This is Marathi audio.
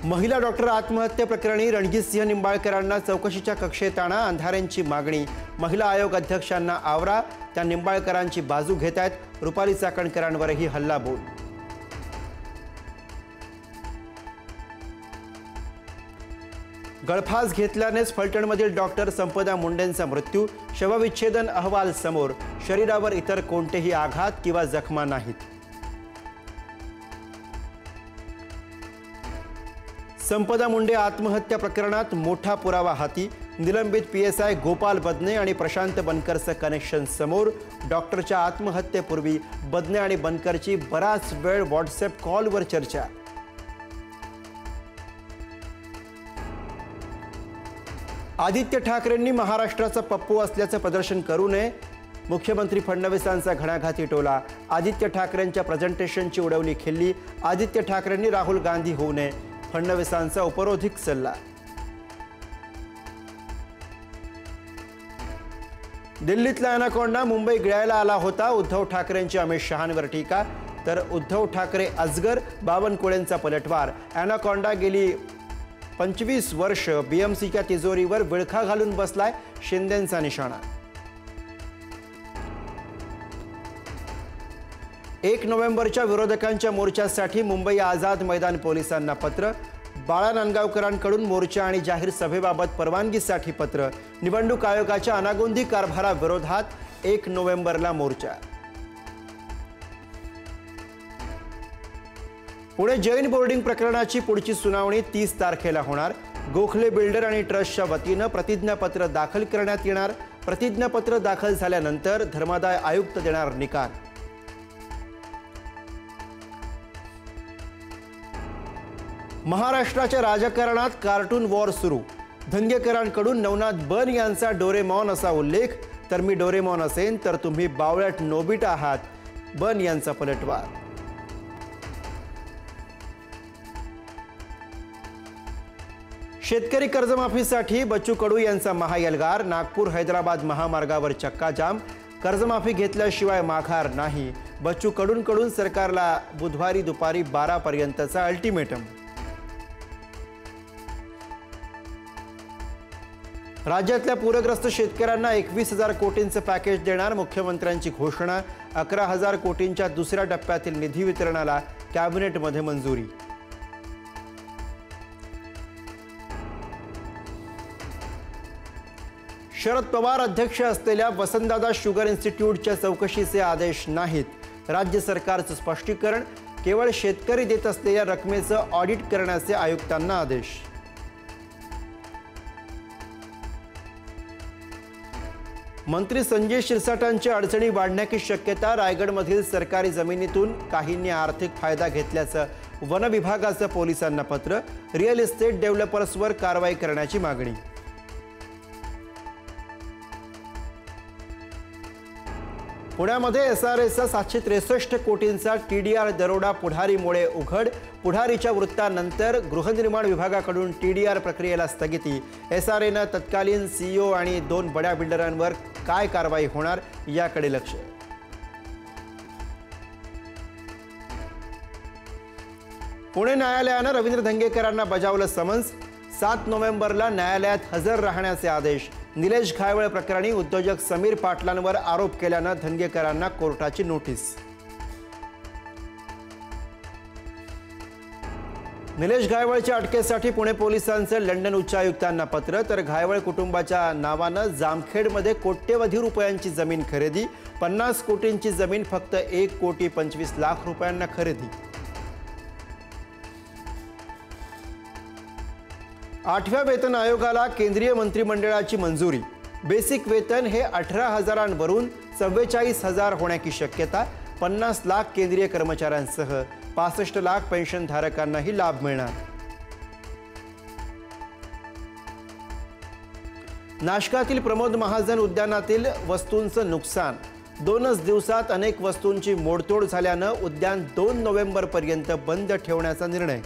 महिला डॉक्टर आत्महत्या प्रकरणी रणजितसिंह निंबाळकरांना चौकशीच्या कक्षेत आणा, अंधारेंची मागणी। महिला आयोग अध्यक्षांना आवरा, त्या निंबाळकरांची बाजू घेत आहेत। रुपाली चाकणकरांवरही हल्लाबोल। गळफास घेतल्यानेच फलटणमधील डॉक्टर संपदा मुंडेंचा मृत्यू। शवविच्छेदन अहवाल समोर। शरीरावर इतर कोणतेही आघात किंवा जखमा नाहीत। संपदा मुंडे आत्महत्या प्रकरणात मोठा पुरावा हाती। निलंबित पीएसआय गोपाल बदने आणि प्रशांत बनकरचं कनेक्शन समोर। डॉक्टरच्या आत्महत्येपूर्वी बदने आणि बनकरची बराच वेळ व्हॉट्सअप कॉलवर चर्चा। आदित्य ठाकरेंनी महाराष्ट्राचा पप्पू असल्याचं प्रदर्शन करू नये। मुख्यमंत्री फडणवीसांचा घणाघाती टोला। आदित्य ठाकरेंच्या प्रेझेंटेशनची उडवली खिल्ली। आदित्य ठाकरेंनी राहुल गांधी होऊ नये, फडणवीसांचा उपरोधिक सल्ला। दिल्लीतला अनाकोंडा मुंबई गिळायला आला होता। उद्धव ठाकरेंची अमित शहांवर टीका, तर उद्धव ठाकरे अजगर, बावनकुळेंचा पलटवार। अनाकोंडा गेली 25 वर्ष बीएमसीच्या तिजोरीवर विळखा घालून बसलाय, शिंदेंचा निशाणा। 1 नोव्हेंबरच्या विरोधकांच्या मोर्चासाठी मुंबई आझाद मैदान पोलिसांना पत्र। बाळा नांदगावकरांकडून मोर्चा आणि जाहीर सभेबाबत परवानगीसाठी पत्र। निवडणूक आयोगाच्या अनागोंदी कारभाराविरोधात 1 नोव्हेंबरला मोर्चा। पुणे जैन बोर्डिंग प्रकरणाची पुढची सुनावणी 30 तारखेला होणार। गोखले बिल्डर आणि ट्रस्टच्या वतीनं प्रतिज्ञापत्र दाखल करण्यात येणार। प्रतिज्ञापत्र दाखल झाल्यानंतर धर्मादाय आयुक्त देणार निकाल। महाराष्ट्राच्या राजकारणात कार्टून वॉर सुरू। धंगेकरांकडून नवनाथ बन यांचा डोरेमॉन असा उल्लेख, तर मी डोरेमॉन असेन तर तुम्ही बावळट नोबिटा आहात, बन यांचा पलटवार। शेतकरी कर्जमाफीसाठी बच्चू कडू यांचा महाएल्गार। नागपूर हैदराबाद महामार्गावर चक्काजाम। कर्जमाफी घेतल्याशिवाय माघार नाही। बच्चू कडूंकडून सरकारला बुधवारी दुपारी 12 पर्यंतचा अल्टिमेटम। राज्यातल्या पूरग्रस्त शेतकऱ्यांना 21,000 कोटींचं पॅकेज देणार, मुख्यमंत्र्यांची घोषणा। 11,000 कोटींच्या दुसऱ्या टप्प्यातील निधी वितरणाला कॅबिनेटमध्ये मंजुरी। शरद पवार अध्यक्ष असलेल्या वसंतदादा शुगर इन्स्टिट्यूटच्या चौकशीचे आदेश नाहीत। राज्य सरकारचं स्पष्टीकरण, केवळ शेतकरी देत असलेल्या रकमेचं ऑडिट करण्याचे आयुक्तांना आदेश। मंत्री संजय शिरसाटांच्या अडचणी वाढण्याची शक्यता। रायगडमधील सरकारी जमिनीतून काहींनी आर्थिक फायदा घेतल्याचं वन विभागाचं पोलिसांना पत्र। रिअल इस्टेट डेव्हलपर्सवर कारवाई करण्याची मागणी। पुण्यामध्ये एसआरएचा 763 कोटींचा टीडीआर दरोडा पुढारीमुळे उघड। पुढारीच्या वृत्तानंतर गृहनिर्माण विभागाकडून टीडीआर प्रक्रियेला स्थगिती। एसआरएनं तत्कालीन सीईओ आणि 2 बड्या बिल्डरांवर काय कारवाई होणार याकडे लक्ष। पुणे न्यायालयानं रवींद्र धंगेकरांना बजावलं समन्स। 7 नोव्हेंबरला न्यायालयात हजर राहण्याचे आदेश। निलेश घायवळ प्रकरणी उद्योजक समीर पाटलांवर आरोप केल्यानं धंगेकरांना कोर्टाची नोटीस। निलेश घायवळच्या अटकेसाठी पुणे पोलिसांचं लंडन उच्चायुक्तांना पत्र, तर घायवळ कुटुंबाच्या नावानं जामखेडमध्ये कोट्यवधी रुपयांची जमीन खरेदी। 50 कोटींची जमीन फक्त 1,25,00,000 रुपयांना खरेदी। 8व्या वेतन आयोगाला केंद्रीय मंत्रिमंडळाची मंजुरी। बेसिक वेतन हे 18,000वरून 44,000 होण्याची शक्यता। 50 लाख केंद्रीय कर्मचाऱ्यांसह 65 लाख पेन्शनधारकांनाही लाभ मिळणार। नाशकातील प्रमोद महाजन उद्यानातील वस्तूंचं नुकसान। 2च दिवसात अनेक वस्तूंची मोडतोड झाल्यानं उद्यान 2 नोव्हेंबरपर्यंत बंद ठेवण्याचा निर्णय।